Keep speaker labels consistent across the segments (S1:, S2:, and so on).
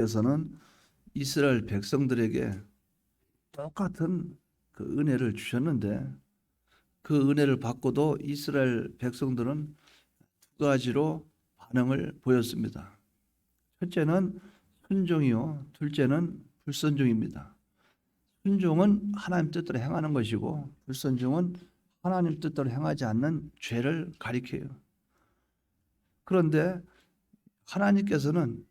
S1: 하나님께서는 이스라엘 백성들에게 똑같은 그 은혜를 주셨는데 그 은혜를 받고도 이스라엘 백성들은 두 가지로 반응을 보였습니다. 첫째는 순종이요, 둘째는 불순종입니다. 순종은 하나님 뜻대로 행하는 것이고 불순종은 하나님 뜻대로 행하지 않는 죄를 가리켜요. 그런데 하나님께서는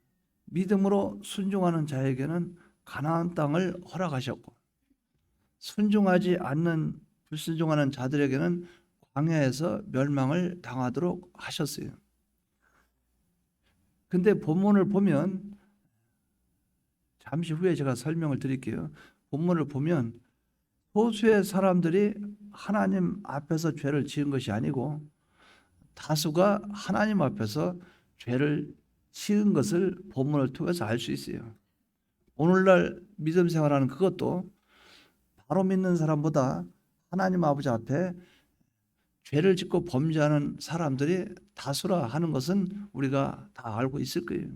S1: 믿음으로 순종하는 자에게는 가나안 땅을 허락하셨고 순종하지 않는 불순종하는 자들에게는 광야에서 멸망을 당하도록 하셨어요. 근데 본문을 보면 잠시 후에 제가 설명을 드릴게요. 본문을 보면 소수의 사람들이 하나님 앞에서 죄를 지은 것이 아니고 다수가 하나님 앞에서 죄를 지은 것을 본문을 통해서 알 수 있어요. 오늘날 믿음 생활하는 그것도 바로 믿는 사람보다 하나님 아버지 앞에 죄를 짓고 범죄하는 사람들이 다수라 하는 것은 우리가 다 알고 있을 거예요.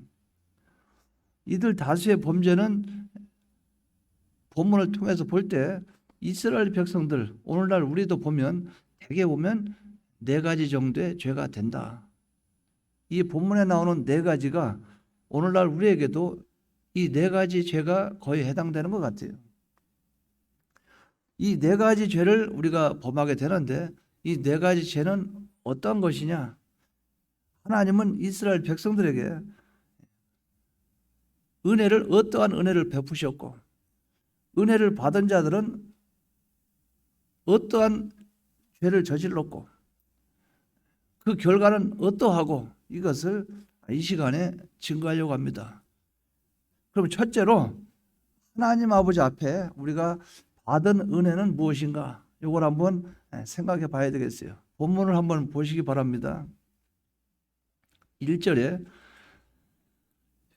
S1: 이들 다수의 범죄는 본문을 통해서 볼 때 이스라엘 백성들, 오늘날 우리도 보면 대개 보면 4가지 정도의 죄가 된다. 이 본문에 나오는 4가지가 오늘날 우리에게도 이 4가지 죄가 거의 해당되는 것 같아요. 이 4가지 죄를 우리가 범하게 되는데 이 4가지 죄는 어떤 것이냐? 하나님은 이스라엘 백성들에게 어떠한 은혜를 베푸셨고 은혜를 받은 자들은 어떠한 죄를 저질렀고 그 결과는 어떠하고 이것을 이 시간에 증거하려고 합니다. 그럼 첫째로 하나님 아버지 앞에 우리가 받은 은혜는 무엇인가? 이걸 한번 생각해 봐야 되겠어요. 본문을 한번 보시기 바랍니다. 1절에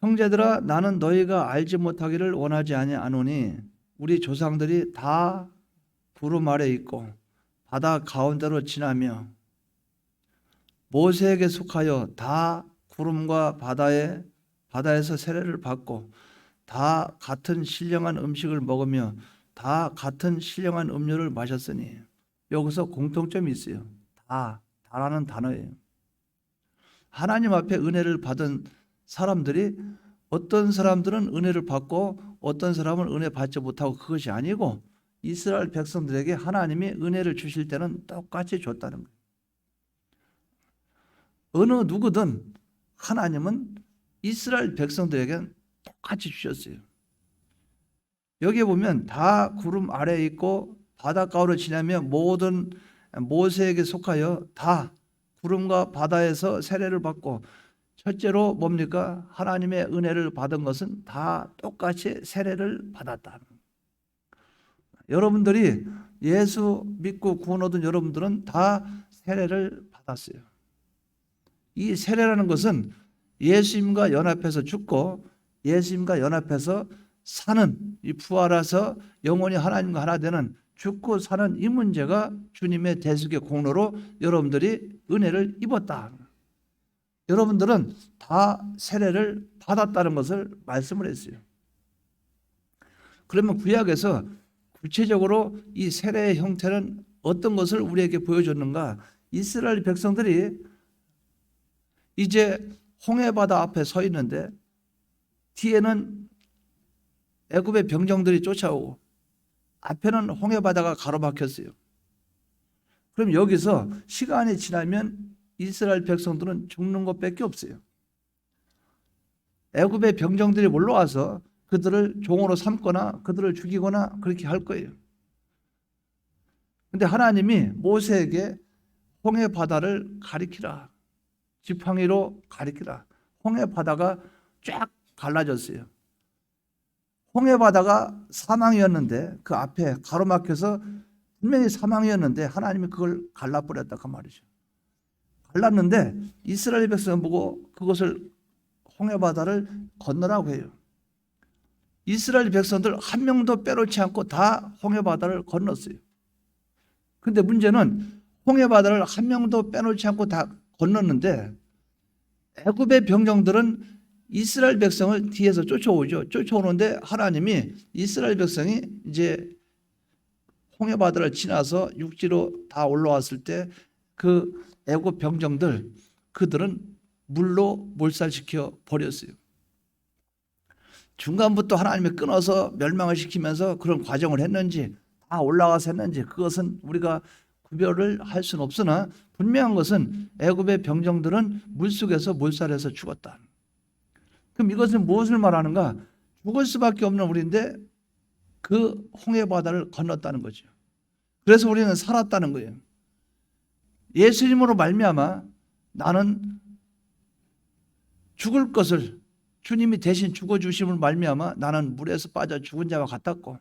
S1: 형제들아 나는 너희가 알지 못하기를 원하지 아니하노니 우리 조상들이 다 구름 아래 있고 바다 가운데로 지나며 모세에게 속하여 다 구름과 바다에서 세례를 받고 다 같은 신령한 음식을 먹으며 다 같은 신령한 음료를 마셨으니 여기서 공통점이 있어요. 다라는 단어예요. 하나님 앞에 은혜를 받은 사람들이 어떤 사람들은 은혜를 받고 어떤 사람은 은혜 받지 못하고 그것이 아니고 이스라엘 백성들에게 하나님이 은혜를 주실 때는 똑같이 줬다는 거예요. 어느 누구든 하나님은 이스라엘 백성들에게는 똑같이 주셨어요. 여기에 보면 다 구름 아래에 있고 바닷가로 지나며 모든 모세에게 속하여 다 구름과 바다에서 세례를 받고 첫째로 뭡니까? 하나님의 은혜를 받은 것은 다 똑같이 세례를 받았다. 여러분들이 예수 믿고 구원 얻은 여러분들은 다 세례를 받았어요. 이 세례라는 것은 예수님과 연합해서 죽고 예수님과 연합해서 사는 이 부활해서 영원히 하나님과 하나 되는 죽고 사는 이 문제가 주님의 대속의 공로로 여러분들이 은혜를 입었다. 여러분들은 다 세례를 받았다는 것을 말씀을 했어요. 그러면 구약에서 구체적으로 이 세례의 형태는 어떤 것을 우리에게 보여줬는가? 이스라엘 백성들이 이제 홍해바다 앞에 서 있는데 뒤에는 애굽의 병정들이 쫓아오고 앞에는 홍해바다가 가로막혔어요. 그럼 여기서 시간이 지나면 이스라엘 백성들은 죽는 것밖에 없어요. 애굽의 병정들이 몰려와서 그들을 종으로 삼거나 그들을 죽이거나 그렇게 할 거예요. 그런데 하나님이 모세에게 홍해바다를 가리키라. 지팡이로 가리키라. 홍해바다가 쫙 갈라졌어요. 홍해바다가 사망이었는데 그 앞에 가로막혀서 분명히 사망이었는데 하나님이 그걸 갈라버렸다 그 말이죠. 갈랐는데 이스라엘 백성을 보고 그것을 홍해바다를 건너라고 해요. 이스라엘 백성들 한 명도 빼놓지 않고 다 홍해바다를 건넜어요. 근데 문제는 홍해바다를 한 명도 빼놓지 않고 다 건넜는데 애굽의 병정들은 이스라엘 백성을 뒤에서 쫓아오죠. 쫓아오는데 하나님이 이스라엘 백성이 이제 홍해바다를 지나서 육지로 다 올라왔을 때 그 애굽 병정들 그들은 물로 몰살시켜 버렸어요. 중간부터 하나님이 끊어서 멸망을 시키면서 그런 과정을 했는지 다 올라가서 했는지 그것은 우리가 구별을 할 수는 없으나 분명한 것은 애굽의 병정들은 물속에서 몰살해서 죽었다. 그럼 이것은 무엇을 말하는가? 죽을 수밖에 없는 우리인데 그 홍해바다를 건넜다는 거죠. 그래서 우리는 살았다는 거예요. 예수님으로 말미암아 나는 죽을 것을 주님이 대신 죽어주심을 말미암아 나는 물에서 빠져 죽은 자와 같았고,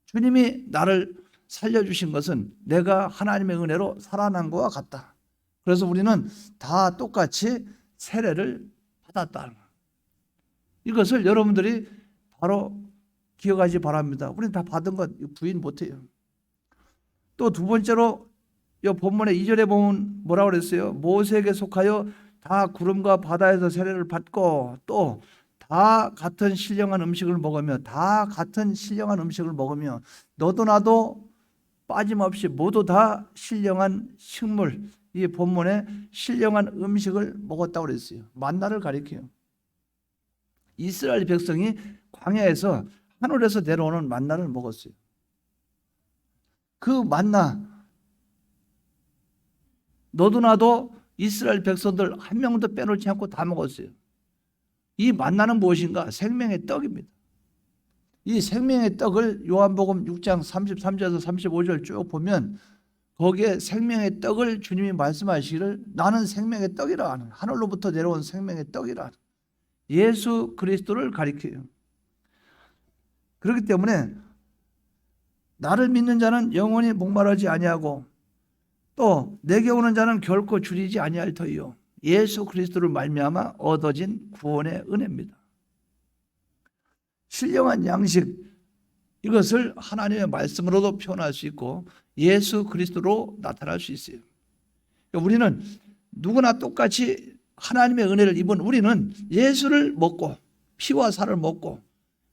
S1: 주님이 나를 살려주신 것은 내가 하나님의 은혜로 살아난 것과 같다. 그래서 우리는 다 똑같이 세례를 받았다. 이것을 여러분들이 바로 기억하시 바랍니다. 우리는 다 받은 것 부인 못해요. 또 두 번째로 이 본문의 2절에 보면 뭐라고 그랬어요? 모세에게 속하여 다 구름과 바다에서 세례를 받고 또 다 같은 신령한 음식을 먹으며 다 같은 신령한 음식을 먹으며 너도 나도 빠짐없이 모두 다 신령한 식물, 이 본문에 신령한 음식을 먹었다고 그랬어요. 만나를 가리켜요. 이스라엘 백성이 광야에서 하늘에서 내려오는 만나를 먹었어요. 그 만나 너도 나도 이스라엘 백성들 한 명도 빼놓지 않고 다 먹었어요. 이 만나는 무엇인가? 생명의 떡입니다. 이 생명의 떡을 요한복음 6장 33절에서 35절 쭉 보면 거기에 생명의 떡을 주님이 말씀하시기를 나는 생명의 떡이라 하는, 하늘로부터 내려온 생명의 떡이라 하는 예수 그리스도를 가리켜요. 그렇기 때문에 나를 믿는 자는 영원히 목마르지 아니하고 또 내게 오는 자는 결코 줄이지 아니할 터이요 예수 그리스도를 말미암아 얻어진 구원의 은혜입니다. 신령한 양식, 이것을 하나님의 말씀으로도 표현할 수 있고 예수 그리스도로 나타날 수 있어요. 우리는 누구나 똑같이 하나님의 은혜를 입은 우리는 예수를 먹고 피와 살을 먹고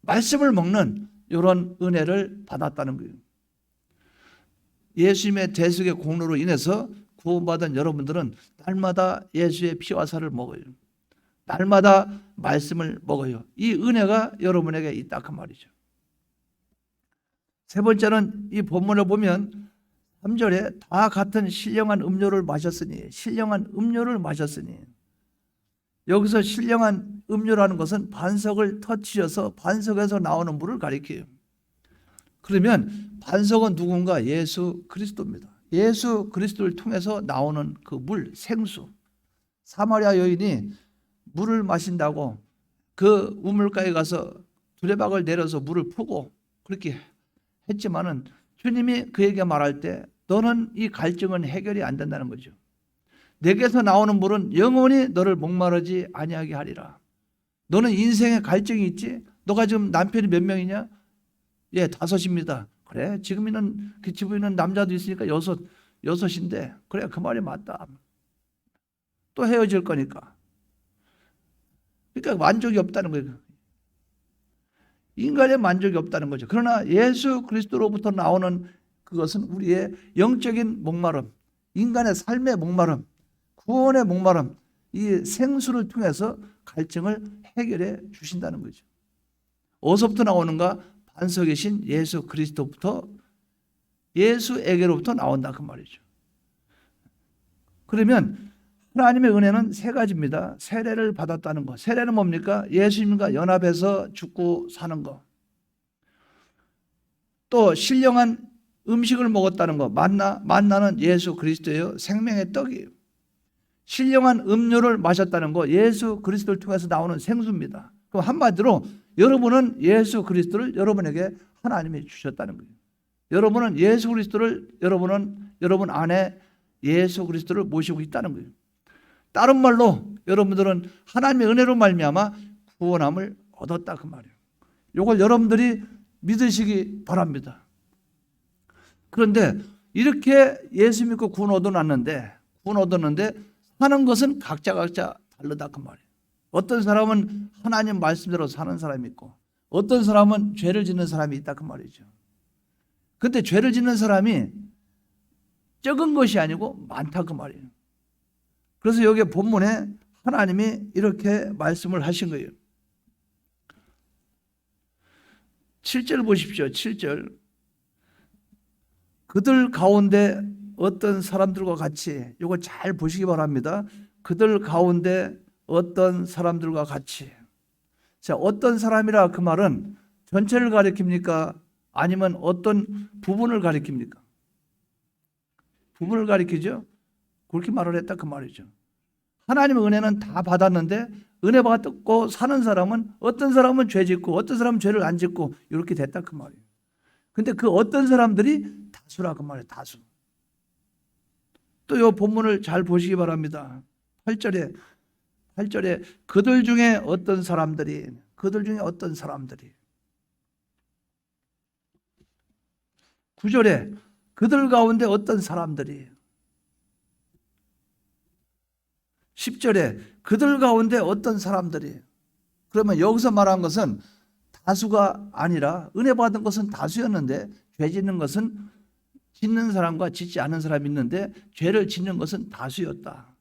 S1: 말씀을 먹는 이런 은혜를 받았다는 거예요. 예수님의 대속의 공로로 인해서 구원받은 여러분들은 날마다 예수의 피와 살을 먹어요. 날마다 말씀을 먹어요. 이 은혜가 여러분에게 있다 그 말이죠. 세 번째는 이 본문을 보면 3절에 다 같은 신령한 음료를 마셨으니, 신령한 음료를 마셨으니, 여기서 신령한 음료라는 것은 반석을 터치셔서 반석에서 나오는 물을 가리켜요. 그러면 반석은 누군가? 예수 그리스도입니다. 예수 그리스도를 통해서 나오는 그 물, 생수. 사마리아 여인이 물을 마신다고 그 우물가에 가서 두레박을 내려서 물을 푸고 그렇게 했지만은 주님이 그에게 말할 때 너는 이 갈증은 해결이 안 된다는 거죠. 내게서 나오는 물은 영원히 너를 목마르지 아니하게 하리라. 너는 인생에 갈증이 있지? 너가 지금 남편이 몇 명이냐? 예, 5입니다. 그래, 지금 있는 그 집에 있는 남자도 있으니까 6인데 그래, 그 말이 맞다. 또 헤어질 거니까. 그러니까 만족이 없다는 거예요. 인간의 만족이 없다는 거죠. 그러나 예수 그리스도로부터 나오는 그것은 우리의 영적인 목마름, 인간의 삶의 목마름, 구원의 목마름, 이 생수를 통해서 갈증을 해결해 주신다는 거죠. 어디서부터 나오는가? 반석이신 예수 그리스도부터, 예수에게로부터 나온다 그 말이죠. 그러면 하나님의 은혜는 세 가지입니다. 세례를 받았다는 것. 세례는 뭡니까? 예수님과 연합해서 죽고 사는 것. 또 신령한 음식을 먹었다는 것. 만나는 예수 그리스도예요. 생명의 떡이에요. 신령한 음료를 마셨다는 것. 예수 그리스도를 통해서 나오는 생수입니다. 그럼 한마디로 여러분은 예수 그리스도를 여러분에게 하나님이 주셨다는 거예요. 여러분은 예수 그리스도를 여러분 안에 예수 그리스도를 모시고 있다는 거예요. 다른 말로 여러분들은 하나님의 은혜로 말미암아 구원함을 얻었다 그 말이에요. 이걸 여러분들이 믿으시기 바랍니다. 그런데 이렇게 예수 믿고 구원 얻었는데 사는 것은 각자 다르다 그 말이에요. 어떤 사람은 하나님 말씀대로 사는 사람이 있고 어떤 사람은 죄를 짓는 사람이 있다 그 말이죠. 근데 죄를 짓는 사람이 적은 것이 아니고 많다 그 말이에요. 그래서 여기 본문에 하나님이 이렇게 말씀을 하신 거예요. 7절 보십시오. 7절. 그들 가운데 어떤 사람들과 같이, 이거 잘 보시기 바랍니다. 그들 가운데 어떤 사람들과 같이. 자, 어떤 사람이라 그 말은 전체를 가리킵니까? 아니면 어떤 부분을 가리킵니까? 부분을 가리키죠. 그렇게 말을 했다 그 말이죠. 하나님의 은혜는 다 받았는데 은혜 받고 사는 사람은 어떤 사람은 죄 짓고 어떤 사람은 죄를 안 짓고 이렇게 됐다 그 말이에요. 근데 그 어떤 사람들이 다수라 그 말이에요. 다수. 또 이 본문을 잘 보시기 바랍니다. 8절에 그들 중에 어떤 사람들이 9절에 그들 가운데 어떤 사람들이 10절에 그들 가운데 어떤 사람들이. 그러면 여기서 말한 것은 다수가 아니라 은혜 받은 것은 다수였는데 죄 짓는 것은 짓는 사람과 짓지 않은 사람이 있는데 죄를 짓는 것은 다수였다.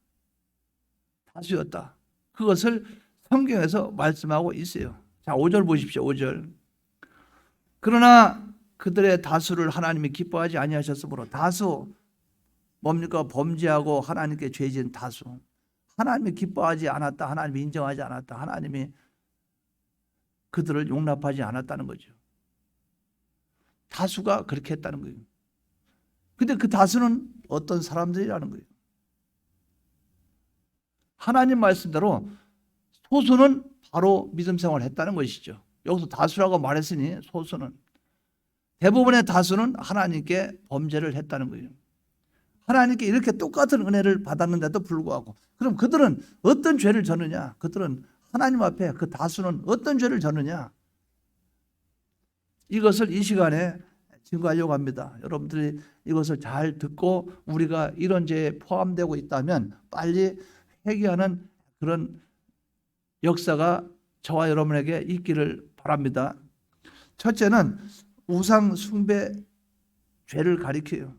S1: 그것을 성경에서 말씀하고 있어요. 자, 5절 보십시오. 5절. 그러나 그들의 다수를 하나님이 기뻐하지 아니하셨으므로. 다수 뭡니까? 범죄하고 하나님께 죄 지은 다수. 하나님이 기뻐하지 않았다. 하나님이 인정하지 않았다. 하나님이 그들을 용납하지 않았다는 거죠. 다수가 그렇게 했다는 거예요. 근데 그 다수는 어떤 사람들이라는 거예요. 하나님 말씀대로 소수는 바로 믿음 생활을 했다는 것이죠. 여기서 다수라고 말했으니 소수는, 대부분의 다수는 하나님께 범죄를 했다는 거예요. 하나님께 이렇게 똑같은 은혜를 받았는데도 불구하고, 그럼 그들은 어떤 죄를 졌느냐? 그들은 하나님 앞에 그 다수는 어떤 죄를 졌느냐? 이것을 이 시간에 증거하려고 합니다. 여러분들이 이것을 잘 듣고 우리가 이런 죄에 포함되고 있다면 빨리 회개하는 그런 역사가 저와 여러분에게 있기를 바랍니다. 첫째는 우상 숭배 죄를 가리켜요.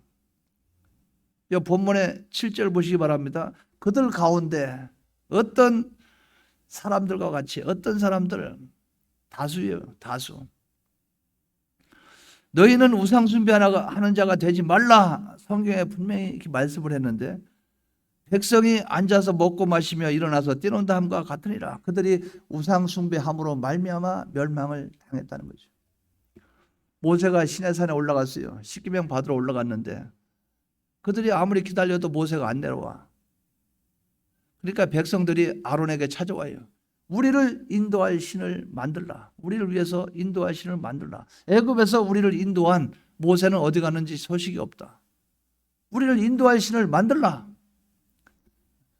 S1: 이 본문의 7절 보시기 바랍니다. 그들 가운데 어떤 사람들과 같이, 어떤 사람들, 다수예요. 다수. 너희는 우상 숭배하는 자가 되지 말라. 성경에 분명히 이렇게 말씀을 했는데, 백성이 앉아서 먹고 마시며 일어나서 뛰논다 함과 같으니라. 그들이 우상 숭배함으로 말미암아 멸망을 당했다는 거죠. 모세가 시내산에 올라갔어요. 십계명 받으러 올라갔는데 그들이 아무리 기다려도 모세가 안 내려와. 그러니까 백성들이 아론에게 찾아와요. 우리를 인도할 신을 만들라. 우리를 위해서 인도할 신을 만들라. 애굽에서 우리를 인도한 모세는 어디 갔는지 소식이 없다. 우리를 인도할 신을 만들라.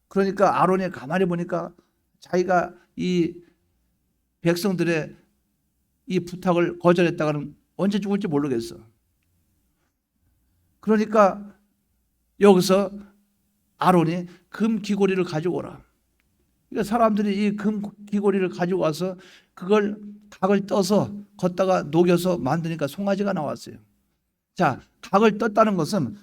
S1: 그러니까 아론이 가만히 보니까 자기가 이 백성들의 이 부탁을 거절했다가는 언제 죽을지 모르겠어. 그러니까 여기서 아론이 금 귀고리를 가지고 오라. 그러니까 사람들이 이 금 귀고리를 가지고 와서 그걸 각을 떠서 걷다가 녹여서 만드니까 송아지가 나왔어요. 자, 각을 떴다는 것은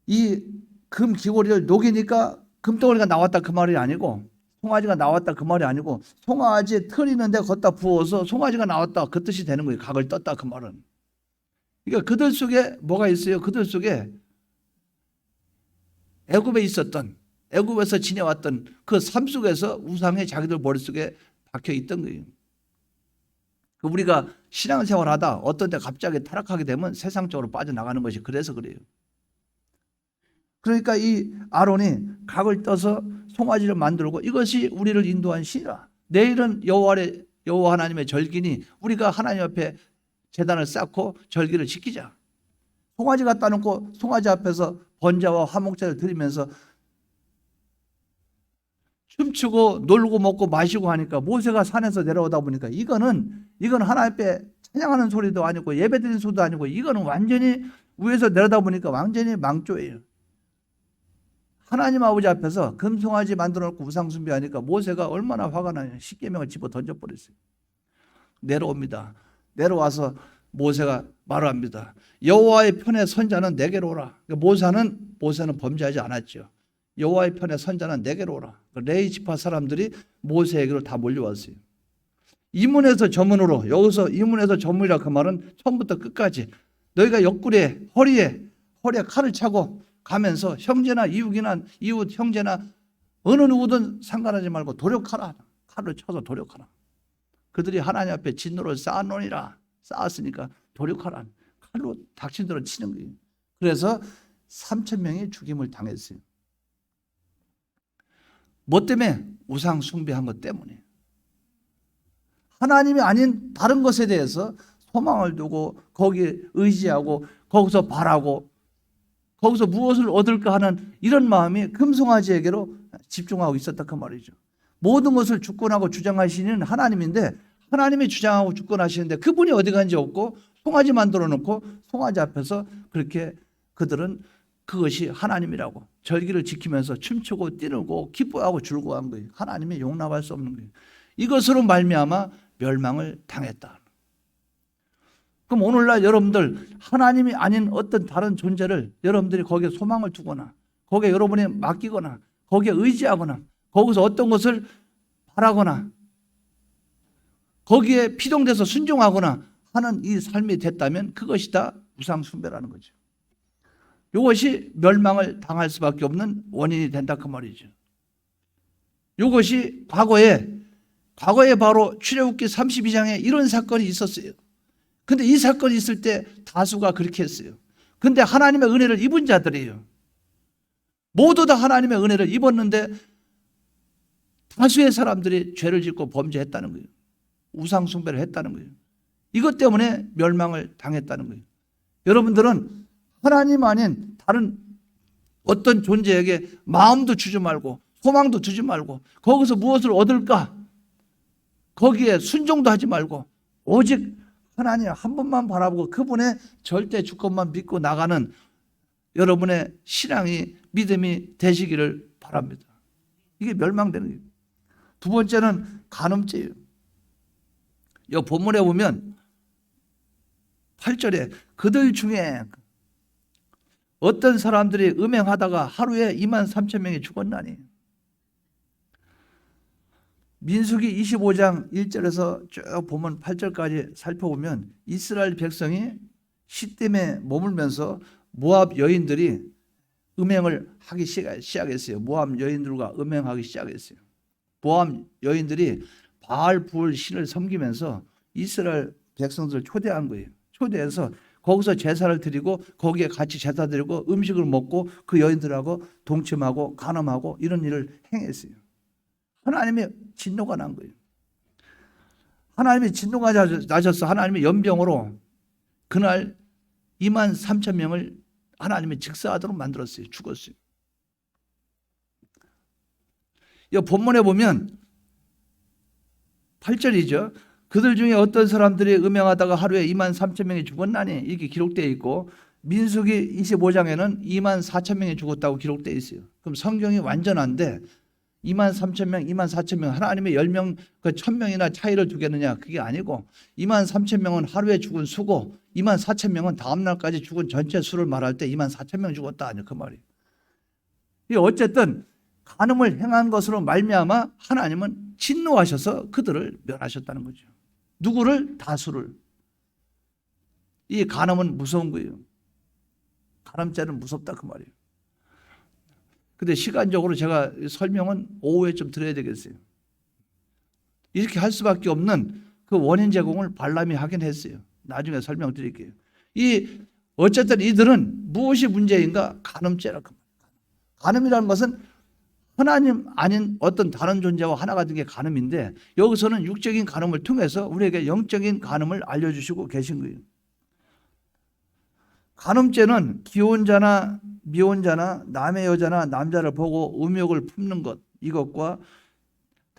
S1: 이 금 귀고리를 녹이니까 금덩어리가 나왔다 그 말이 아니고, 송아지가 나왔다 그 말이 아니고, 송아지 털 있는데 걷다 부어서 송아지가 나왔다 그 뜻이 되는 거예요. 각을 떴다 그 말은. 그러니까 그들 속에 뭐가 있어요? 그들 속에 애굽에 있었던, 애굽에서 지내왔던 그 삶 속에서 우상이 자기들 머릿속에 박혀 있던 거예요. 우리가 신앙생활하다 어떤 때 갑자기 타락하게 되면 세상적으로 빠져나가는 것이 그래서 그래요. 그러니까 이 아론이 각을 떠서 송아지를 만들고 이것이 우리를 인도한 신이라. 내일은 여호와 하나님의 절기니 우리가 하나님 앞에 제단을 쌓고 절기를 지키자. 송아지 갖다 놓고 송아지 앞에서 번제와 화목제를 드리면서 춤추고 놀고 먹고 마시고 하니까 모세가 산에서 내려오다 보니까 이거는 하나님 앞에 찬양하는 소리도 아니고 예배드리는 소리도 아니고 이거는 완전히 위에서 내려다 보니까 완전히 망조예요. 하나님 아버지 앞에서 금송아지 만들어 놓고 우상 숭배하니까 모세가 얼마나 화가 나냐. 십계명을 집어 던져버렸어요. 내려옵니다. 내려와서 모세가 말합니다. 여호와의 편에 선자는 내게로 오라. 모세는 범죄하지 않았죠. 여호와의 편에 선자는 내게로 오라. 레위 지파 사람들이 모세에게로 다 몰려왔어요. 이문에서 저문으로, 여기서 이문에서 저문이라 그 말은 처음부터 끝까지 너희가 옆구리에 허리에 칼을 차고 가면서 형제나 이웃 형제나 어느 누구든 상관하지 말고 도력하라. 칼을 쳐서 도력하라. 그들이 하나님 앞에 진노를 쌓아놓으니라. 쌓았으니까 도력하라. 칼로 닥친들은 치는 거예요. 그래서 3,000명이 죽임을 당했어요. 뭐 때문에? 우상 숭배한 것 때문에. 하나님이 아닌 다른 것에 대해서 소망을 두고 거기에 의지하고 거기서 바라고 거기서 무엇을 얻을까 하는 이런 마음이 금송아지에게로 집중하고 있었다 그 말이죠. 모든 것을 주권하고 주장하시는 하나님인데 하나님이 주장하고 주권하시는데 그분이 어디 간지 없고 송아지 만들어 놓고 송아지 앞에서 그렇게 그들은 그것이 하나님이라고 절기를 지키면서 춤추고 뛰고 기뻐하고 즐거워한 거예요. 하나님이 용납할 수 없는 거예요. 이것으로 말미암아 멸망을 당했다. 그럼 오늘날 여러분들 하나님이 아닌 어떤 다른 존재를 여러분들이 거기에 소망을 두거나 거기에 여러분이 맡기거나 거기에 의지하거나 거기서 어떤 것을 바라거나 거기에 피동돼서 순종하거나 하는 이 삶이 됐다면 그것이 다 우상 숭배라는 거죠. 이것이 멸망을 당할 수밖에 없는 원인이 된다 그 말이죠. 이것이 과거에 바로 출애굽기 32장에 이런 사건이 있었어요. 근데 이 사건이 있을 때 다수가 그렇게 했어요. 근데 하나님의 은혜를 입은 자들이에요. 모두 다 하나님의 은혜를 입었는데 다수의 사람들이 죄를 짓고 범죄했다는 거예요. 우상 숭배를 했다는 거예요. 이것 때문에 멸망을 당했다는 거예요. 여러분들은 하나님 아닌 다른 어떤 존재에게 마음도 주지 말고 소망도 주지 말고 거기서 무엇을 얻을까? 거기에 순종도 하지 말고 오직 하나님 한 분만 바라보고 그분의 절대 주권만 믿고 나가는 여러분의 신앙이 믿음이 되시기를 바랍니다. 이게 멸망되는 거예요. 두 번째는 간음죄예요. 이 본문에 보면 8절에 그들 중에 어떤 사람들이 음행하다가 하루에 23,000명이 죽었나니. 민수기 25장 1절에서 쭉 보면 8절까지 살펴보면 이스라엘 백성이 시딤에 머물면서 모압 여인들이 음행을 하기 시작했어요. 모압 여인들과 음행하기 시작했어요. 모압 여인들이 바알 부을 신을 섬기면서 이스라엘 백성들을 초대한 거예요. 초대해서 거기서 제사를 드리고 거기에 같이 제사 드리고 음식을 먹고 그 여인들하고 동침하고 간음하고 이런 일을 행했어요. 하나님의 진노가 난 거예요. 하나님의 진노가 나셔서 하나님의 연병으로 그날 23,000명을 하나님이 직사하도록 만들었어요. 죽었어요. 이 본문에 보면 8절이죠. 그들 중에 어떤 사람들이 음행하다가 하루에 23,000명이 죽었나니 이렇게 기록되어 있고 민수기 25장에는 24,000명이 죽었다고 기록되어 있어요. 그럼 성경이 완전한데 23,000명, 24,000명 하나님의 10명, 그 1,000명이나 차이를 두겠느냐 그게 아니고 23,000명은 하루에 죽은 수고 24,000명은 다음 날까지 죽은 전체 수를 말할 때 24,000명 죽었다 아니요 그 말이에요. 어쨌든 간음을 행한 것으로 말미암아 하나님은 진노하셔서 그들을 멸하셨다는 거죠. 누구를? 다수를. 이 간음은 무서운 거예요. 간음죄는 무섭다 그 말이에요. 근데 시간적으로 제가 설명은 오후에 좀 드려야 되겠어요. 이렇게 할 수밖에 없는 그 원인 제공을 발람이 하긴 했어요. 나중에 설명드릴게요. 어쨌든 이들은 무엇이 문제인가? 간음죄라고. 간음이라는 것은 하나님 아닌 어떤 다른 존재와 하나가 된 게 간음인데 여기서는 육적인 간음을 통해서 우리에게 영적인 간음을 알려주시고 계신 거예요. 간음죄는 기혼자나 미혼자나 남의 여자나 남자를 보고 음욕을 품는 것, 이것과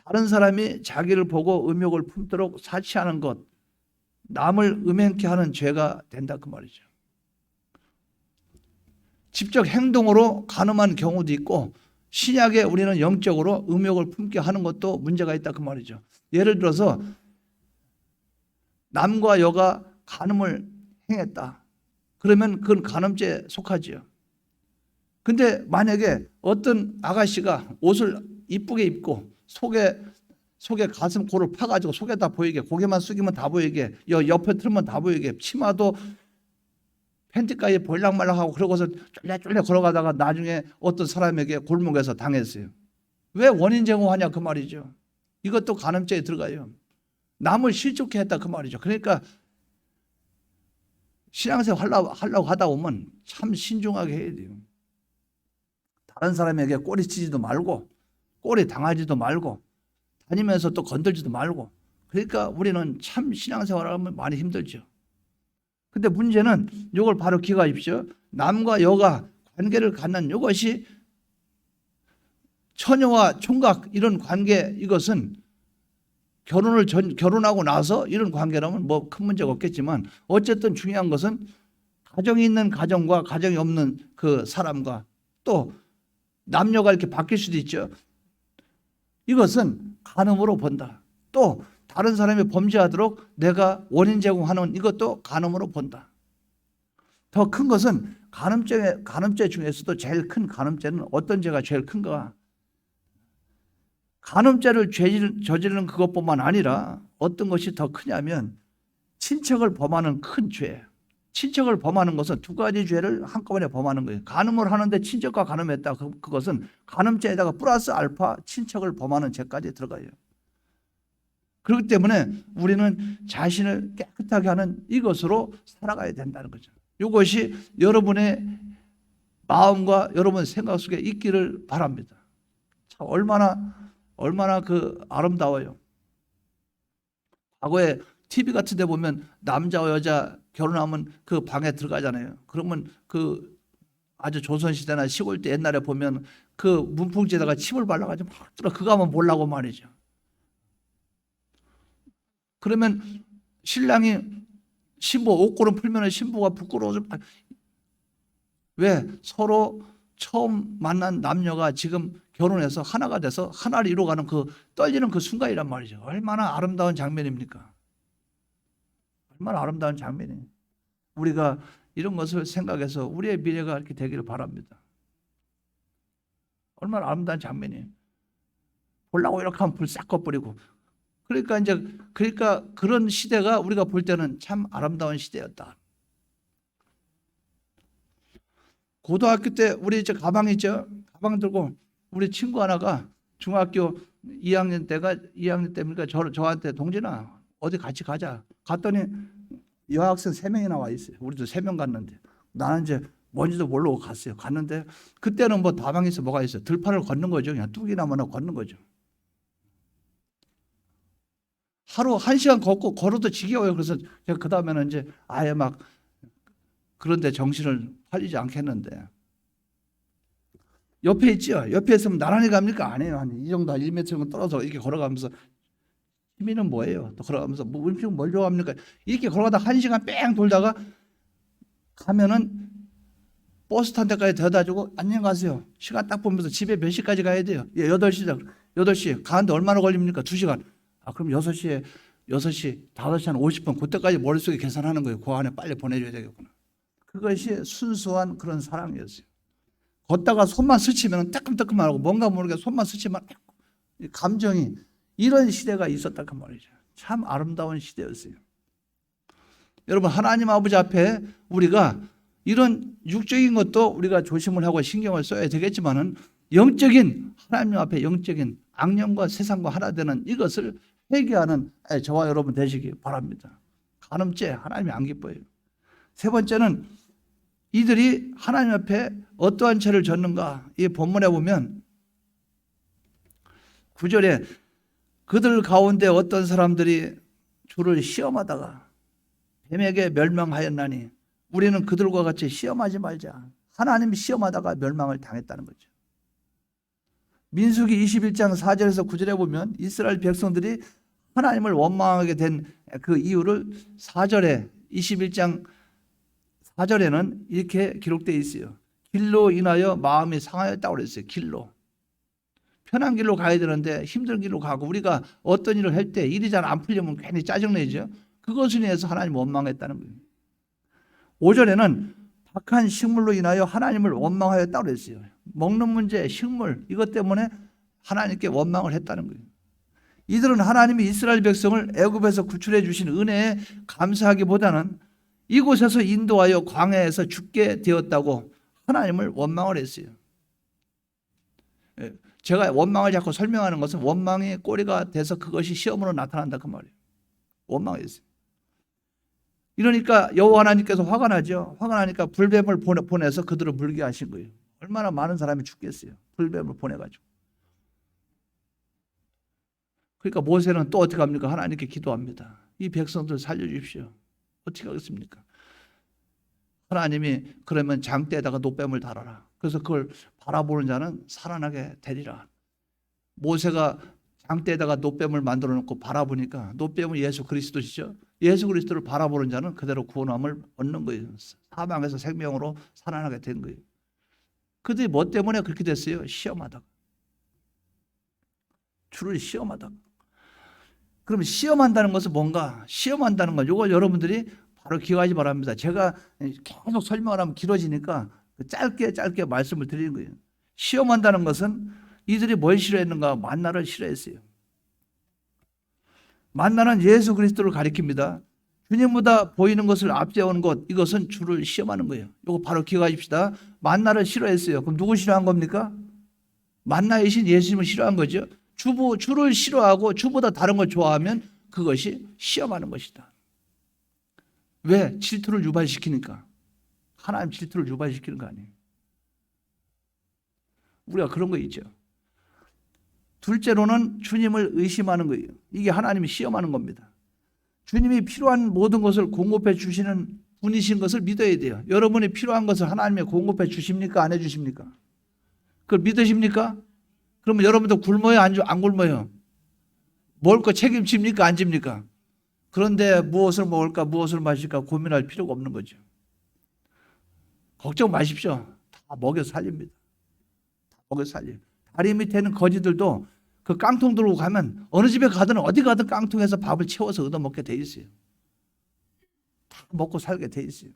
S1: 다른 사람이 자기를 보고 음욕을 품도록 사치하는 것, 남을 음행케 하는 죄가 된다 그 말이죠. 직접 행동으로 간음한 경우도 있고 신약에 우리는 영적으로 음욕을 품게 하는 것도 문제가 있다 그 말이죠. 예를 들어서 남과 여가 간음을 행했다. 그러면 그건 간음죄에 속하지요. 근데 만약에 어떤 아가씨가 옷을 이쁘게 입고 속에 가슴 골을 파가지고 속에다 보이게, 고개만 숙이면 다 보이게, 옆에 틀면 다 보이게, 치마도 팬티까지 볼락말락하고 그러고서 쫄래쫄래 걸어가다가 나중에 어떤 사람에게 골목에서 당했어요. 왜 원인 제공하냐 그 말이죠. 이것도 간음죄에 들어가요. 남을 실족해 했다 그 말이죠. 그러니까 신앙생활 하려고 하다 보면 참 신중하게 해야 돼요. 다른 사람에게 꼬리치지도 말고 꼬리 당하지도 말고 다니면서 또 건들지도 말고. 그러니까 우리는 참 신앙생활하면 많이 힘들죠. 근데 문제는 이걸 바로 기억하십시오. 남과 여가 관계를 갖는 이것이 처녀와 총각 이런 관계, 이것은 결혼하고 나서 이런 관계라면 뭐 큰 문제가 없겠지만 어쨌든 중요한 것은 가정이 있는 가정과 가정이 없는 그 사람과 또 남녀가 이렇게 바뀔 수도 있죠. 이것은 간음으로 본다. 또 다른 사람이 범죄하도록 내가 원인 제공하는 이것도 간음으로 본다. 더 큰 것은 간음죄 중에서도 제일 큰 간음죄는 어떤 죄가 제일 큰가? 간음죄를 저지르는 그것뿐만 아니라 어떤 것이 더 크냐면 친척을 범하는 큰 죄. 친척을 범하는 것은 두 가지 죄를 한꺼번에 범하는 거예요. 간음을 하는데 친척과 간음했다. 그것은 간음죄에다가 플러스 알파 친척을 범하는 죄까지 들어가요. 그렇기 때문에 우리는 자신을 깨끗하게 하는 이것으로 살아가야 된다는 거죠. 이것이 여러분의 마음과 여러분의 생각 속에 있기를 바랍니다. 참 얼마나 그 아름다워요. 과거에 TV 같은 데 보면 남자와 여자 결혼하면 그 방에 들어가잖아요. 그러면 그 아주 조선시대나 시골 때 옛날에 보면 그 문풍지에다가 침을 발라가지고 막 들어 그거 하면 몰라고 말이죠. 그러면 신랑이 신부 옷걸음 풀면 신부가 부끄러워서 왜 서로 처음 만난 남녀가 지금 결혼해서 하나가 돼서 하나를 이루어가는 그 떨리는 그 순간이란 말이죠. 얼마나 아름다운 장면입니까? 얼마나 아름다운 장면이에요. 우리가 이런 것을 생각해서 우리의 미래가 이렇게 되기를 바랍니다. 얼마나 아름다운 장면이에요. 보려고 이렇게 하면 불 싹 꺼버리고. 그러니까 그런 시대가 우리가 볼 때는 참 아름다운 시대였다. 고등학교 때 우리 이제 가방 있죠. 가방 들고 우리 친구 하나가 중학교 2학년 때입니까? 저한테 동진아 어디 같이 가자. 갔더니 여학생 3명이 나와 있어요. 우리도 3명 갔는데 나는 이제 뭔지도 모르고 갔어요. 갔는데 그때는 뭐 다방에서 뭐가 있어요. 들판을 걷는 거죠. 그냥 뚝이나마나 걷는 거죠. 하루 1시간 걷고 걸어도 지겨워요. 그래서 제가 그 다음에는 이제 아예 막 그런데 정신을 팔리지 않겠는데 옆에 있죠. 옆에 있으면 나란히 갑니까? 아니에요. 한 이 정도 한 1m 정도 떨어져 이렇게 걸어가면서 취미는 뭐예요? 또 걸어가면서 뭐 음식 뭘 좋아합니까? 이렇게 걸어가다 1시간 뺑 돌다가 가면은 버스 탄 데까지 데려다 주고 안녕 가세요. 시간 딱 보면서 집에 몇 시까지 가야 돼요? 예, 8시다. 8시 가는데 얼마나 걸립니까? 2시간. 아, 그럼 6시 5시 한 50분 그때까지 머릿속에 계산하는 거예요. 그 안에 빨리 보내줘야 되겠구나. 그것이 순수한 그런 사랑이었어요. 걷다가 손만 스치면 따끔따끔하고 뭔가 모르게 손만 스치면 감정이 이런 시대가 있었다 그 말이죠. 참 아름다운 시대였어요. 여러분 하나님 아버지 앞에 우리가 이런 육적인 것도 우리가 조심을 하고 신경을 써야 되겠지만은 영적인 하나님 앞에 영적인 악령과 세상과 하나 되는 이것을 회개하는 저와 여러분 되시기 바랍니다. 간음죄 하나님이 안 기뻐요. 세 번째는 이들이 하나님 앞에 어떠한 죄를 졌는가? 이 본문에 보면 9절에 그들 가운데 어떤 사람들이 주를 시험하다가 뱀에게 멸망하였나니 우리는 그들과 같이 시험하지 말자. 하나님이 시험하다가 멸망을 당했다는 거죠. 민수기 21장 4절에서 9절에 보면 이스라엘 백성들이 하나님을 원망하게 된 그 이유를 4절에 21장 4절에는 이렇게 기록되어 있어요. 길로 인하여 마음이 상하였다고 그랬어요. 길로. 편한 길로 가야 되는데 힘든 길로 가고, 우리가 어떤 일을 할 때 일이 잘 안 풀리면 괜히 짜증내죠. 그것을 인해서 하나님 원망했다는 거예요. 5절에는 박한 식물로 인하여 하나님을 원망하였다고 그랬어요. 먹는 문제, 식물, 이것 때문에 하나님께 원망을 했다는 거예요. 이들은 하나님이 이스라엘 백성을 애굽에서 구출해 주신 은혜에 감사하기보다는 이곳에서 인도하여 광야에서 죽게 되었다고 하나님을 원망을 했어요. 제가 원망을 자꾸 설명하는 것은 원망의 꼬리가 돼서 그것이 시험으로 나타난다 그 말이에요. 원망했어요. 이러니까 여호와 하나님께서 화가 나죠. 화가 나니까 불뱀을 보내서 그들을 물게 하신 거예요. 얼마나 많은 사람이 죽겠어요. 불뱀을 보내가지고. 그러니까 모세는 또 어떻게 합니까? 하나님께 기도합니다. 이 백성들 살려주십시오. 어떻게 하겠습니까? 하나님이 그러면 장대에다가 노뱀을 달아라. 그래서 그걸 바라보는 자는 살아나게 되리라. 모세가 장대에다가 노뱀을 만들어 놓고 바라보니까 노뱀은 예수 그리스도시죠. 예수 그리스도를 바라보는 자는 그대로 구원함을 얻는 거예요. 사망에서 생명으로 살아나게 된 거예요. 그들이 뭐 때문에 그렇게 됐어요? 시험하다가. 주를 시험하다가. 그럼 시험한다는 것은 뭔가? 시험한다는 건 이걸 여러분들이 바로 기억하지 바랍니다. 제가 계속 설명을 하면 길어지니까 짧게 말씀을 드리는 거예요. 시험한다는 것은 이들이 뭘 싫어했는가? 만나를 싫어했어요. 만나는 예수 그리스도를 가리킵니다. 주님보다 보이는 것을 앞세우는 것, 이것은 주를 시험하는 거예요. 이거 바로 기억하십시다. 만나를 싫어했어요. 그럼 누구 싫어한 겁니까? 만나이신 예수님을 싫어한 거죠. 주를 싫어하고 주보다 다른 걸 좋아하면 그것이 시험하는 것이다. 왜? 질투를 유발시키니까. 하나님 질투를 유발시키는 거 아니에요. 우리가 그런 거 있죠. 둘째로는 주님을 의심하는 거예요. 이게 하나님이 시험하는 겁니다. 주님이 필요한 모든 것을 공급해 주시는 분이신 것을 믿어야 돼요. 여러분이 필요한 것을 하나님이 공급해 주십니까? 안 해 주십니까? 그걸 믿으십니까? 그러면 여러분도 굶어요? 안 굶어요? 먹을 거 책임집니까? 안 집니까? 그런데 무엇을 먹을까? 무엇을 마실까? 고민할 필요가 없는 거죠. 걱정 마십시오. 다 먹여 살립니다. 다 먹여 살려요. 다리 밑에는 거지들도 그 깡통 들고 가면 어느 집에 가든 어디 가든 깡통에서 밥을 채워서 얻어먹게 돼 있어요. 다 먹고 살게 돼 있어요.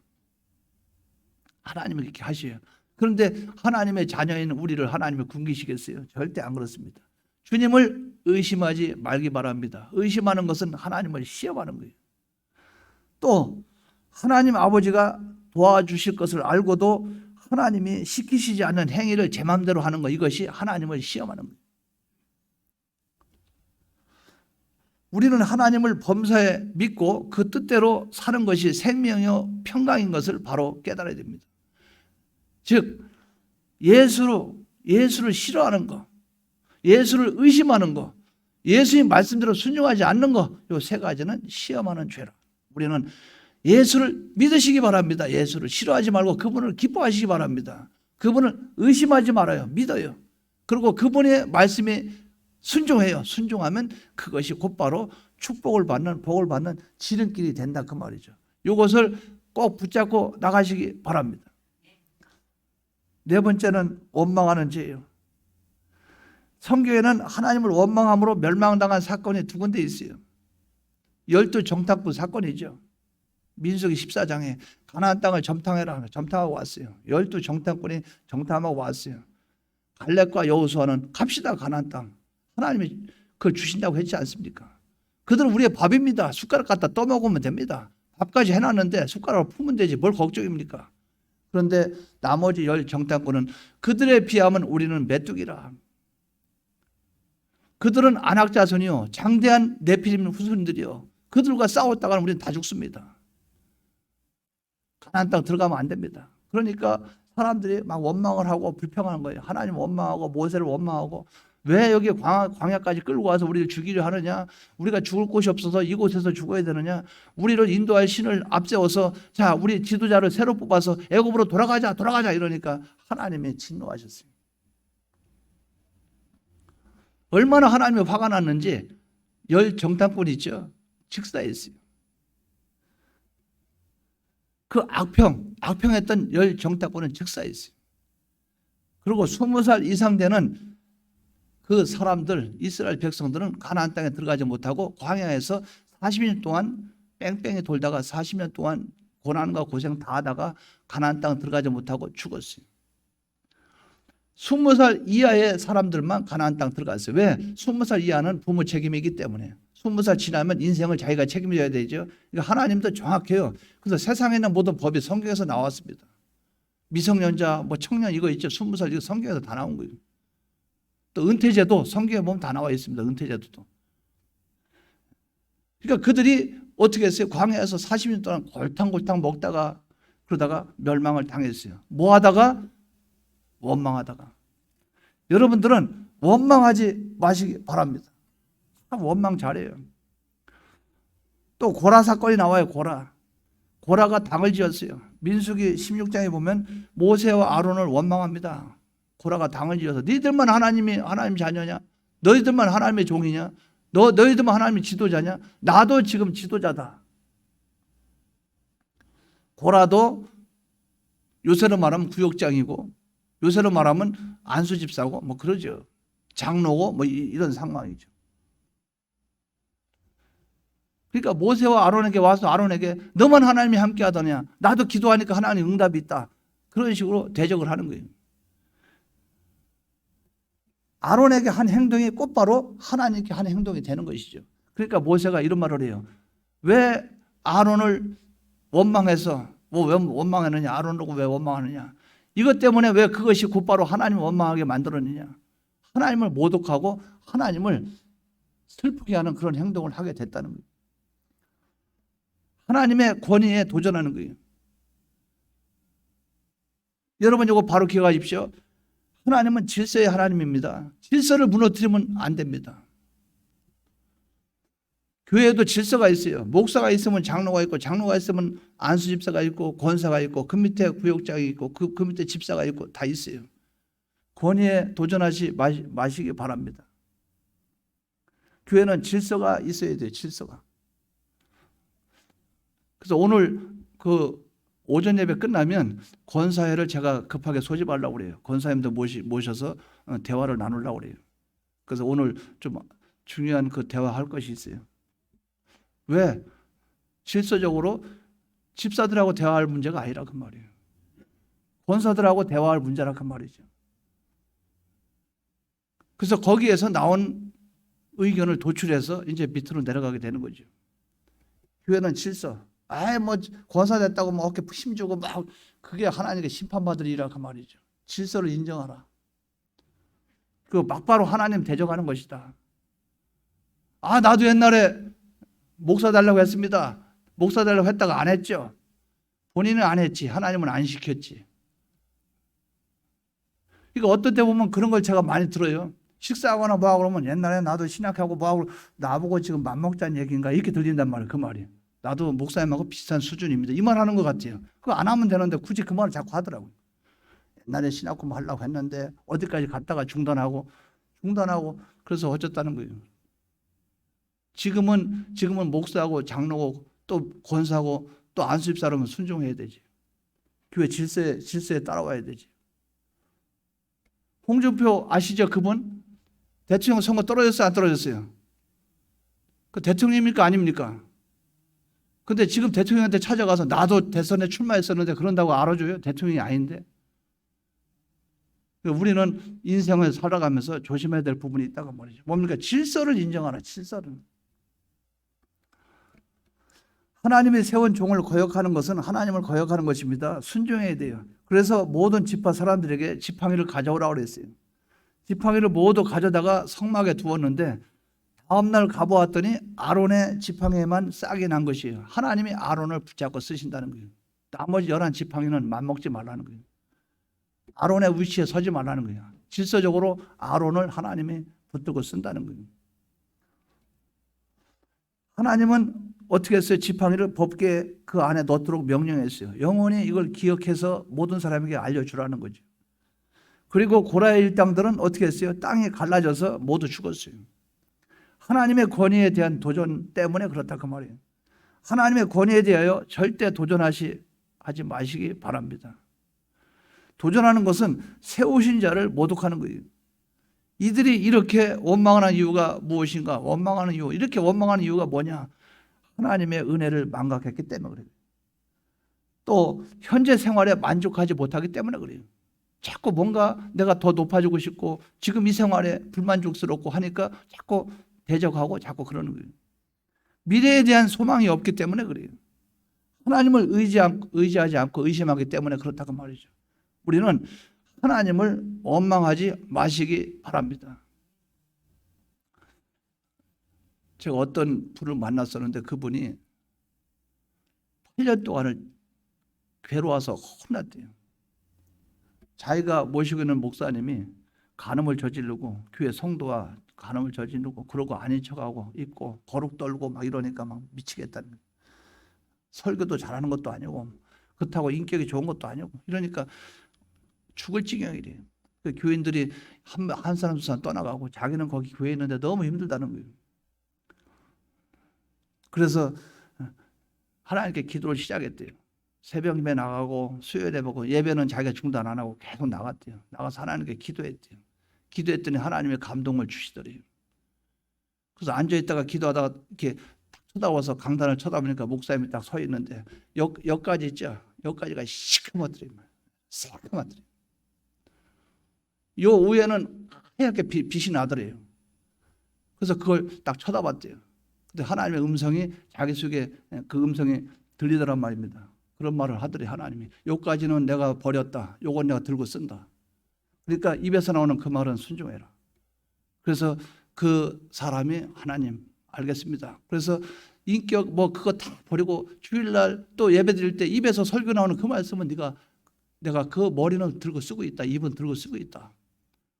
S1: 하나님이 그렇게 하셔요. 그런데 하나님의 자녀인 우리를 하나님이 굶기시겠어요? 절대 안 그렇습니다. 주님을 의심하지 말기 바랍니다. 의심하는 것은 하나님을 시험하는 거예요. 또 하나님 아버지가 도와주실 것을 알고도 하나님이 시키시지 않는 행위를 제 마음대로 하는 것, 이것이 하나님을 시험하는 거예요. 우리는 하나님을 범사에 믿고 그 뜻대로 사는 것이 생명이요 평강인 것을 바로 깨달아야 됩니다. 즉 예수를 싫어하는 것, 예수를 의심하는 것, 예수의 말씀대로 순종하지 않는 것, 이 세 가지는 시험하는 죄라. 우리는 예수를 믿으시기 바랍니다. 예수를 싫어하지 말고 그분을 기뻐하시기 바랍니다. 그분을 의심하지 말아요. 믿어요. 그리고 그분의 말씀에 순종해요. 순종하면 그것이 곧바로 축복을 받는, 복을 받는 지름길이 된다 그 말이죠. 이것을 꼭 붙잡고 나가시기 바랍니다. 네 번째는 원망하는 죄예요. 성경에는 하나님을 원망함으로 멸망당한 사건이 두 군데 있어요. 12 정탐꾼 사건이죠. 민수기 14장에 가나안 땅을 점탐하고 왔어요. 12 정탐꾼이 정탐하고 왔어요. 갈렙과 여호수아는 갑시다 가나안 땅. 하나님이 그걸 주신다고 했지 않습니까? 그들은 우리의 밥입니다. 숟가락 갖다 떠먹으면 됩니다. 밥까지 해놨는데 숟가락을 풀면 되지 뭘 걱정입니까? 그런데 나머지 10 정탐꾼은 그들에 비하면 우리는 메뚜기라. 그들은 안악자손이요 장대한 네피림 후손들이요. 그들과 싸웠다가는 우리는 다 죽습니다. 가나안 땅 들어가면 안 됩니다. 그러니까 사람들이 막 원망을 하고 불평하는 거예요. 하나님 원망하고 모세를 원망하고 왜 여기 광야까지 끌고 와서 우리를 죽이려 하느냐? 우리가 죽을 곳이 없어서 이곳에서 죽어야 되느냐? 우리를 인도할 신을 앞세워서 자 우리 지도자를 새로 뽑아서 애굽으로 돌아가자 이러니까 하나님이 진노하셨어요. 얼마나 하나님이 화가 났는지 10 정탐꾼이 있죠. 즉사했어요. 그 악평했던 10 정탐꾼은 즉사했어요. 그리고 20살 이상 되는 그 사람들, 이스라엘 백성들은 가나안 땅에 들어가지 못하고 광야에서 40년 동안 뺑뺑이 돌다가 40년 동안 고난과 고생 다 하다가 가나안 땅 들어가지 못하고 죽었어요. 20살 이하의 사람들만 가나안 땅 들어갔어요. 왜? 20살 이하는 부모 책임이기 때문에. 20살 지나면 인생을 자기가 책임져야 되죠. 그러니까 하나님도 정확해요. 그래서 세상에 있는 모든 법이 성경에서 나왔습니다. 미성년자, 뭐 청년 이거 있죠. 20살 이거 성경에서 다 나온 거예요. 또 은퇴제도 성경에 보면 다 나와 있습니다. 은퇴제도도. 그러니까 그들이 어떻게 했어요? 광야에서 40년 동안 골탕골탕 먹다가 그러다가 멸망을 당했어요. 뭐 하다가? 원망하다가. 여러분들은 원망하지 마시기 바랍니다. 원망 잘해요. 또 고라 사건이 나와요. 고라가 당을 지었어요. 민수기 16장에 보면 모세와 아론을 원망합니다. 고라가 당을 지어서 너희들만 하나님 자녀냐? 너희들만 하나님의 종이냐? 너희들만 하나님의 지도자냐? 나도 지금 지도자다. 고라도 요새로 말하면 구역장이고 요새로 말하면 안수집사고 뭐 그러죠. 장로고 뭐 이런 상황이죠. 그러니까 모세와 아론에게 와서 아론에게 너만 하나님이 함께 하더냐? 나도 기도하니까 하나님 응답이 있다. 그런 식으로 대적을 하는 거예요. 아론에게 한 행동이 곧바로 하나님께 한 행동이 되는 것이죠. 그러니까 모세가 이런 말을 해요. 왜 아론을 원망해서 왜 원망하느냐? 아론을 왜 원망하느냐? 이것 때문에 왜 그것이 곧바로 하나님을 원망하게 만들었느냐? 하나님을 모독하고 하나님을 슬프게 하는 그런 행동을 하게 됐다는 거예요. 하나님의 권위에 도전하는 거예요. 여러분 이거 바로 기억하십시오. 하나님은 질서의 하나님입니다. 질서를 무너뜨리면 안 됩니다. 교회에도 질서가 있어요. 목사가 있으면 장로가 있고 장로가 있으면 안수집사가 있고 권사가 있고 그 밑에 구역장이 있고 그 밑에 집사가 있고 다 있어요. 권위에 도전하지 마시기 바랍니다. 교회는 질서가 있어야 돼요. 질서가. 그래서 오늘 그 오전 예배 끝나면 권사회를 제가 급하게 소집하려고 그래요. 권사님들 모셔서 대화를 나누려고 그래요. 그래서 오늘 좀 중요한 그 대화할 것이 있어요. 왜? 질서적으로 집사들하고 대화할 문제가 아니라 그 말이에요. 권사들하고 대화할 문제라 그 말이죠. 그래서 거기에서 나온 의견을 도출해서 이제 밑으로 내려가게 되는 거죠. 교회는 질서. 뭐 권사 됐다고 뭐 어깨 힘주고 막 그게 하나님께 심판받을 일이라 그 말이죠. 질서를 인정하라. 그 막바로 하나님 대적하는 것이다. 나도 옛날에 목사 달라고 했습니다. 목사 달라고 했다가 안 했죠. 본인은 안 했지. 하나님은 안 시켰지. 이거 어떤 때 보면 그런 걸 제가 많이 들어요. 식사하거나 뭐하고 그러면 옛날에 나도 신학하고 뭐하고 나보고 지금 맘먹자는 얘기인가 이렇게 들린단 말이에요. 그 말이. 나도 목사님하고 비슷한 수준입니다. 이 말 하는 것 같아요. 그거 안 하면 되는데 굳이 그 말을 자꾸 하더라고요. 옛날에 신학 공부 하려고 했는데 어디까지 갔다가 중단하고 그래서 어쩌다는 거예요. 지금은 목사하고 장로고 또 권사하고 또 안수집사라면 순종해야 되지. 교회 질서에 따라와야 되지. 홍준표 아시죠? 그분? 대통령 선거 떨어졌어요? 안 떨어졌어요? 그 대통령입니까? 아닙니까? 근데 지금 대통령한테 찾아가서 나도 대선에 출마했었는데 그런다고 알아줘요? 대통령이 아닌데. 우리는 인생을 살아가면서 조심해야 될 부분이 있다고 말이죠. 뭡니까? 질서를 인정하라. 질서를. 하나님이 세운 종을 거역하는 것은 하나님을 거역하는 것입니다. 순종해야 돼요. 그래서 모든 지파 사람들에게 지팡이를 가져오라고 그랬어요. 지팡이를 모두 가져다가 성막에 두었는데 다음날 가보았더니 아론의 지팡이에만 싹이 난 것이에요. 하나님이 아론을 붙잡고 쓰신다는 거예요. 나머지 11지팡이는 맘먹지 말라는 거예요. 아론의 위치에 서지 말라는 거예요. 질서적으로 아론을 하나님이 붙들고 쓴다는 거예요. 하나님은 어떻게 했어요? 지팡이를 법궤 그 안에 넣도록 명령했어요. 영원히 이걸 기억해서 모든 사람에게 알려주라는 거죠. 그리고 고라의 일당들은 어떻게 했어요? 땅이 갈라져서 모두 죽었어요. 하나님의 권위에 대한 도전 때문에 그렇다 그 말이에요. 하나님의 권위에 대하여 절대 도전하지 마시기 바랍니다. 도전하는 것은 세우신 자를 모독하는 거예요. 이들이 이렇게 원망하는 이유가 무엇인가? 원망하는 이유, 이렇게 원망하는 이유가 뭐냐? 하나님의 은혜를 망각했기 때문에 그래요. 또 현재 생활에 만족하지 못하기 때문에 그래요. 자꾸 뭔가 내가 더 높아지고 싶고 지금 이 생활에 불만족스럽고 하니까 자꾸 대적하고 자꾸 그러는 거예요. 미래에 대한 소망이 없기 때문에 그래요. 하나님을 의지하지 않고 의심하기 때문에 그렇다고 말이죠. 우리는 하나님을 원망하지 마시기 바랍니다. 제가 어떤 분을 만났었는데 그분이 8년 동안을 괴로워서 혼났대요. 자기가 모시고 있는 목사님이 간음을 저지르고 교회 성도와 간음을 저지르고 그러고 아닌 척하고 있고 거룩 떨고 막 이러니까 막 미치겠다는 거예요. 설교도 잘하는 것도 아니고 그렇다고 인격이 좋은 것도 아니고 이러니까 죽을 지경이래요. 그 교인들이 한 사람 두 사람 떠나가고 자기는 거기 교회에 있는데 너무 힘들다는 거예요. 그래서 하나님께 기도를 시작했대요. 새벽 예배 나가고 수요일에 보고 예배는 자기가 중단 안 하고 계속 나갔대요. 나가서 하나님께 기도했대요. 기도했더니 하나님의 감동을 주시더래요. 그래서 앉아있다가 기도하다가 이렇게 딱 쳐다봐서 강단을 쳐다보니까 목사님이 딱 서 있는데 여기까지 있죠. 여기까지가 시커멓더래요. 새까맣더래요. 요 위에는 하얗게 빛이 나더래요. 그래서 그걸 딱 쳐다봤대요. 근데 하나님의 음성이 자기 속에 그 음성이 들리더란 말입니다. 그런 말을 하더래 하나님이. 요까지는 내가 버렸다. 요건 내가 들고 쓴다. 그러니까 입에서 나오는 그 말은 순종해라. 그래서 그 사람이 하나님 알겠습니다. 그래서 인격 뭐 그거 다 버리고 주일날 또 예배 드릴 때 입에서 설교 나오는 그 말씀은 내가 그 머리는 들고 쓰고 있다. 입은 들고 쓰고 있다.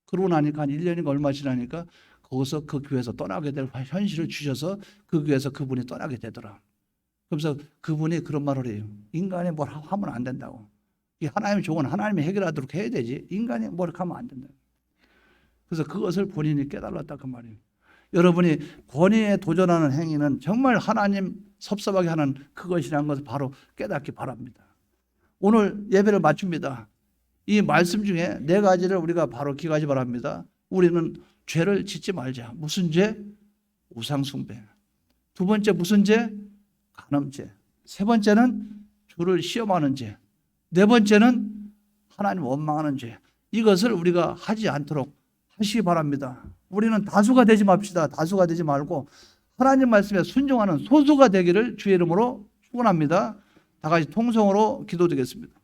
S1: 그러고 나니까 한 1년인가 얼마 지나니까 거기서 그 교회에서 떠나게 될 현실을 주셔서 그 교회에서 그분이 떠나게 되더라. 그래서 그분이 그런 말을 해요. 인간이 뭘 하면 안 된다고. 이 하나님의 종은 하나님이 해결하도록 해야 되지. 인간이 뭘 하면 안 된다. 그래서 그것을 본인이 깨달았다 그 말이에요. 여러분이 권위에 도전하는 행위는 정말 하나님 섭섭하게 하는 그것이라는 것을 바로 깨닫기 바랍니다. 오늘 예배를 마칩니다. 이 말씀 중에 4가지를 우리가 바로 기억하기 바랍니다. 우리는 죄를 짓지 말자. 무슨 죄? 우상숭배. 2번째 무슨 죄? 간음죄. 3번째는 주를 시험하는 죄. 4번째는 하나님 원망하는 죄. 이것을 우리가 하지 않도록 하시기 바랍니다. 우리는 다수가 되지 맙시다. 다수가 되지 말고 하나님 말씀에 순종하는 소수가 되기를 주의 이름으로 축원합니다. 다 같이 통성으로 기도드리겠습니다.